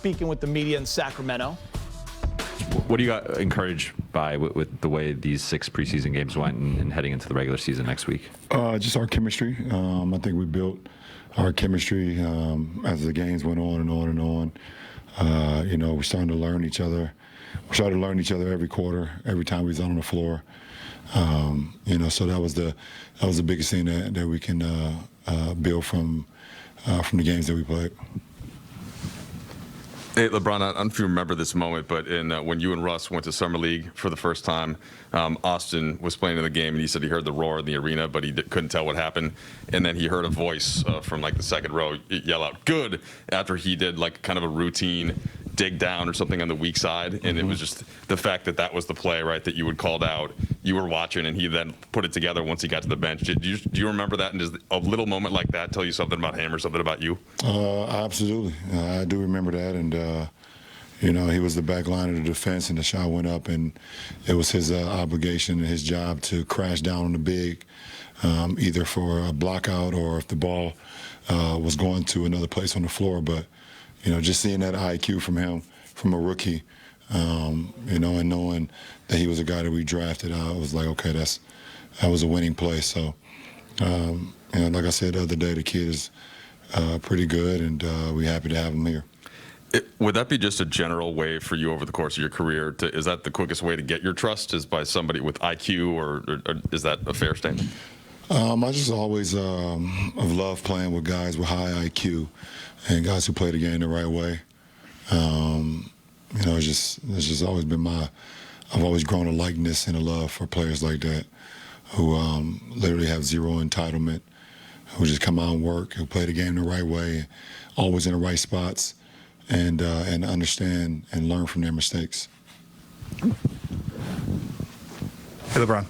speaking with the media in Sacramento. What do you got encouraged by with the way these 6 preseason games went and heading into the regular season next week? Just our chemistry. I think we built our chemistry as the games went on and on and on. We're starting to learn each other. We started to learn each other every quarter, every time we was on the floor. So that was the biggest thing that we can build from the games that we played. Hey, LeBron, I don't know if you remember this moment, but when you and Russ went to Summer League for the first time, Austin was playing in the game, and he said he heard the roar in the arena, but he couldn't tell what happened. And then he heard a voice from like the second row yell out, "Good," after he did like kind of a routine dig down or something on the weak side. And it was just the fact that was the play, right, that you had called out. You were watching, and he then put it together once he got to the bench. Do you remember that? And does a little moment like that tell you something about him or something about you? Absolutely. I do remember that. And, he was the back line of the defense, and the shot went up, and it was his obligation and his job to crash down on the big, either for a block out or if the ball was going to another place on the floor. But, just seeing that IQ from him, from a rookie, and knowing that he was a guy that we drafted, I was like, okay, that was a winning play. So, like I said the other day, the kid is pretty good, and we're happy to have him here. Would that be just a general way for you over the course of your career? Is that the quickest way to get your trust, is by somebody with IQ, or is that a fair statement? I just always have loved playing with guys with high IQ and guys who play the game the right way. It's just always been I've always grown a likeness and a love for players like that who literally have zero entitlement, who just come out and work, who play the game the right way, always in the right spots, and understand and learn from their mistakes. Hey, LeBron.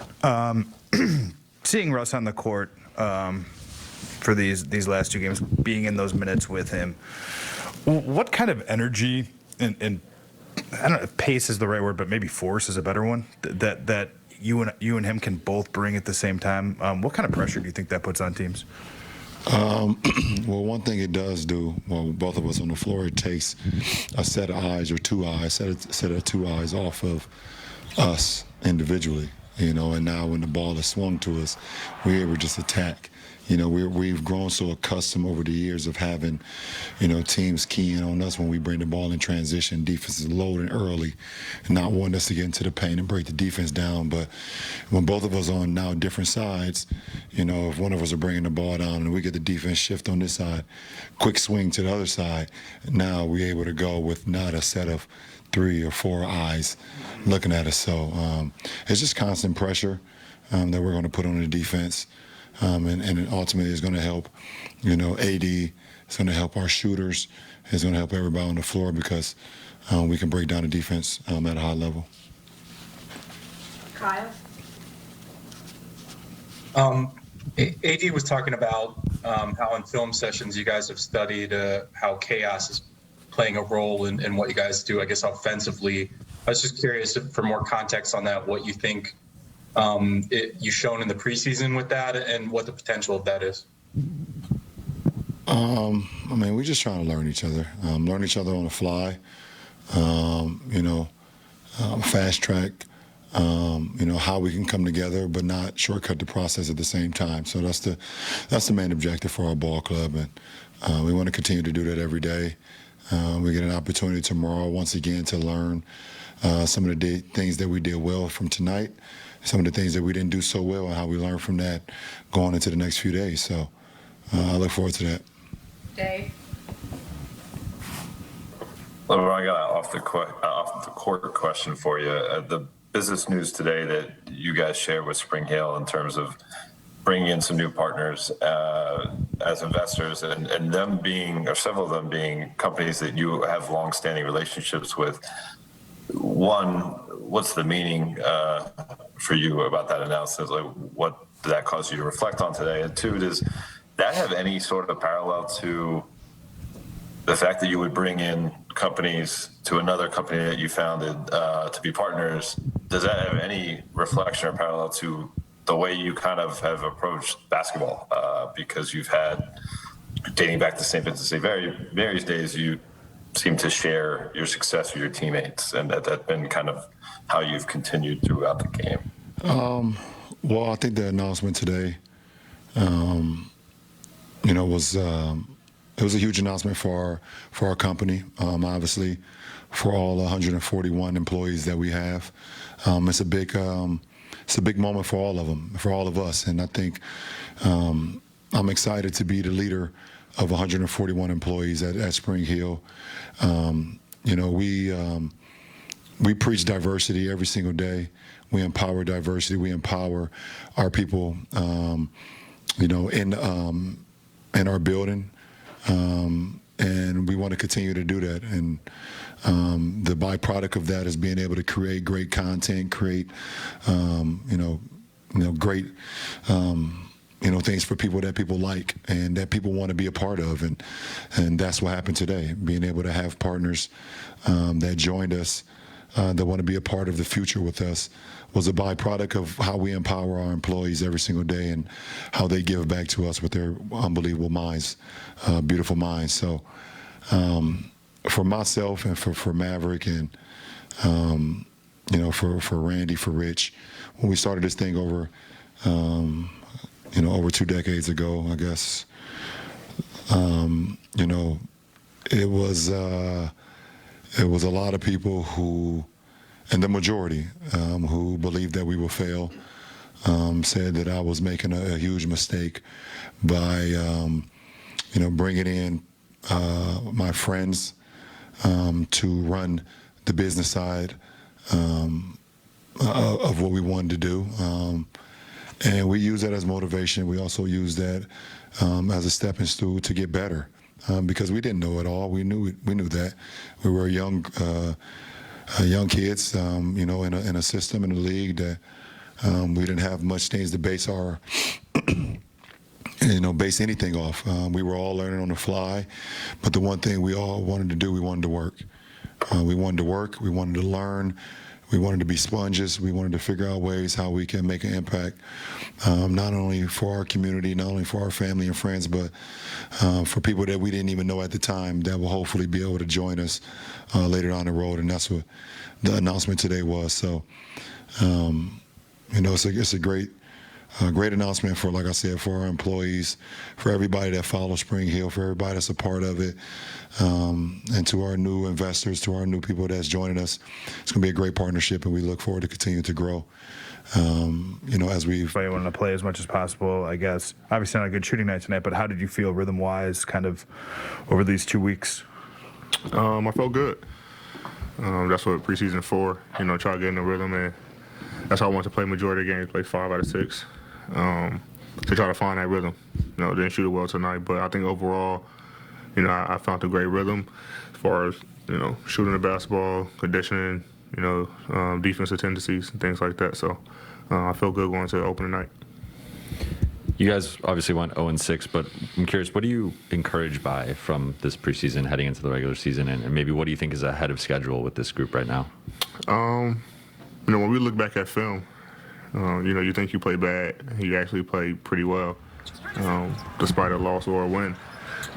Seeing Russ on the court for these last 2 games, being in those minutes with him, what kind of energy and I don't know if pace is the right word, but maybe force is a better one, that you and him can both bring at the same time? What kind of pressure do you think that puts on teams? Well, one thing it does do, both of us on the floor, it takes a set of eyes or 2 eyes, set of 2 eyes off of us individually, and now when the ball is swung to us, we're able to just attack. We've grown so accustomed over the years of having, teams keying on us when we bring the ball in transition, defenses loading early, and not wanting us to get into the paint and break the defense down. But when both of us are on now different sides, if one of us are bringing the ball down and we get the defense shift on this side, quick swing to the other side, now we're able to go with not a set of 3 or 4 eyes looking at us. So it's just constant pressure that we're going to put on the defense. And it ultimately is going to help, AD. It's going to help our shooters. It's going to help everybody on the floor because we can break down the defense at a high level. Kyle? AD was talking about how in film sessions you guys have studied how chaos is playing a role in what you guys do, I guess, offensively. I was just curious for more context on that, what you think you've shown in the preseason with that and what the potential of that is. We're just trying to learn each other on the fly, fast track, how we can come together but not shortcut the process at the same time. So that's the main objective for our ball club, and we want to continue to do that every day. We get an opportunity tomorrow once again to learn some of the things that we did well from tonight, some of the things that we didn't do so well, and how we learn from that going into the next few days. So I look forward to that. Dave? LeBron, I got off the court question for you. The business news today that you guys shared with Spring Hill in terms of bringing in some new partners as investors, and them being, or several of them being, companies that you have long-standing relationships with. One, what's the meaning for you about that announcement? Like, what did that cause you to reflect on today? And 2, does that have any sort of parallel to the fact that you would bring in companies to another company that you founded to be partners? Does that have any reflection or parallel to the way you kind of have approached basketball? Because you've had, dating back to St. Vincent St. Mary's days, you seem to share your success with your teammates, and that's been kind of how you've continued throughout the game. Well, I think the announcement today, was it was a huge announcement for our company. Obviously, for all 141 employees that we have, it's a big moment for all of them, for all of us, and I think I'm excited to be the leader of 141 employees at Spring Hill. We preach diversity every single day. We empower diversity. We empower our people, in our building, and we want to continue to do that. And the byproduct of that is being able to create great content, create, great, things for people that people like and that people want to be a part of. And that's what happened today. Being able to have partners that joined us, that want to be a part of the future with us, was a byproduct of how we empower our employees every single day and how they give back to us with their unbelievable minds, beautiful minds. So for myself and for Maverick and, for Randy, for Rich, when we started this thing over 2 decades ago, I guess, it was a lot of people who, and the majority, who believed that we would fail, said that I was making a huge mistake by, bringing in my friends to run the business side of what we wanted to do. And we use that as motivation. We also use that as a stepping stool to get better, because we didn't know it all. We knew that we were young kids, in a system in a league that we didn't have much things to base our, base anything off. We were all learning on the fly, but the one thing we all wanted to do, we wanted to work. We wanted to work. We wanted to learn. We wanted to be sponges. We wanted to figure out ways how we can make an impact, not only for our community, not only for our family and friends, but for people that we didn't even know at the time that will hopefully be able to join us later down the road. And that's what the announcement today was. So, it's a great announcement for, like I said, for our employees, for everybody that follows Spring Hill, for everybody that's a part of it, and to our new investors, to our new people that's joining us. It's going to be a great partnership, and we look forward to continuing to grow. As we want to play as much as possible, I guess. Obviously not a good shooting night tonight, but how did you feel rhythm-wise kind of over these 2 weeks? I felt good. That's what preseason for, try to get in the rhythm, and that's how I want to play majority of the games, play 5 out of 6. To try to find that rhythm. Didn't shoot it well tonight, but I think overall, I found a great rhythm as far as, shooting the basketball, conditioning, defensive tendencies and things like that. So I feel good going to the opening night. You guys obviously went 0-6, but I'm curious, what are you encouraged by from this preseason heading into the regular season, and maybe what do you think is ahead of schedule with this group right now? When we look back at film, you think you play bad, you actually play pretty well, despite a loss or a win.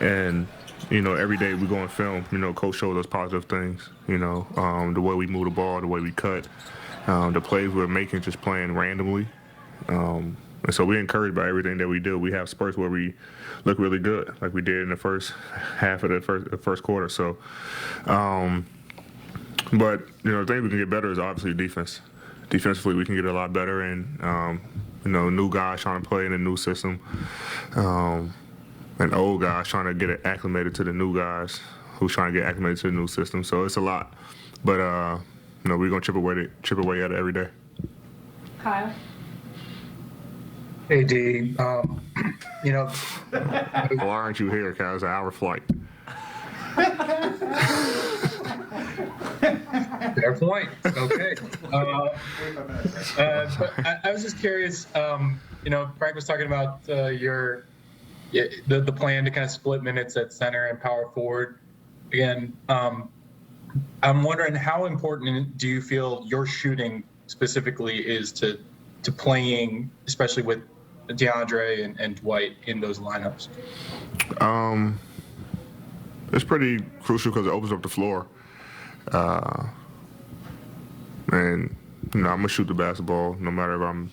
And, every day we go on film, coach shows us positive things, the way we move the ball, the way we cut, the plays we're making just playing randomly. And so we're encouraged by everything that we do. We have spurts where we look really good, like we did in the first half of the first quarter. So, but, the thing we can get better is obviously defense. Defensively, we can get a lot better, and new guys trying to play in a new system, and old guys trying to get acclimated to the new guys who's trying to get acclimated to the new system. So it's a lot, but we're gonna chip away at it every day. Kyle. Hey, D. Why aren't you here, Kyle? It's an hour flight. Fair point. Okay. But I was just curious. Frank was talking about the plan to kind of split minutes at center and power forward. Again, I'm wondering how important do you feel your shooting specifically is to playing, especially with DeAndre and Dwight in those lineups? it's pretty crucial because it opens up the floor. And I'm gonna shoot the basketball no matter if I'm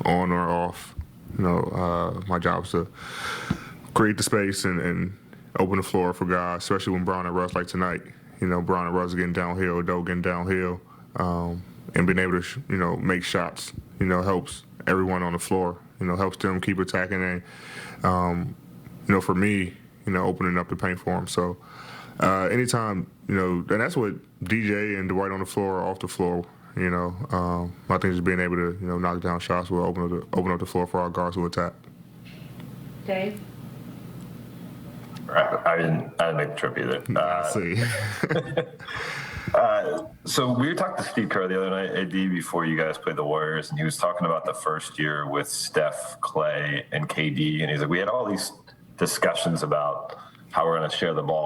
on or off. My job is to create the space and open the floor for guys, especially when Brown and Russ like tonight. Brown and Russ getting downhill, Doe getting downhill, and being able to make shots. Helps everyone on the floor. Helps them keep attacking and for me, opening up the paint for them. So anytime and that's what DJ and Dwight on the floor or off the floor. I think just being able to knock down shots will open up the floor for our guards to attack. Dave? I didn't make the trip either. I see. So we were talking to Steve Kerr the other night, AD, before you guys played the Warriors, and he was talking about the first year with Steph, Clay, and KD, and he's like, we had all these discussions about how we're going to share the ball